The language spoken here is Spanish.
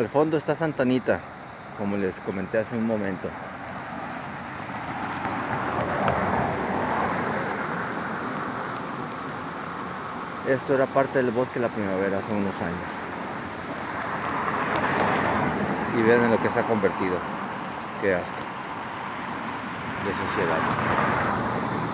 Al fondo está Santa Anita, como les comenté hace un momento. Esto era parte del bosque de la primavera hace unos años. Y vean en lo que se ha convertido. Qué asco de sociedad.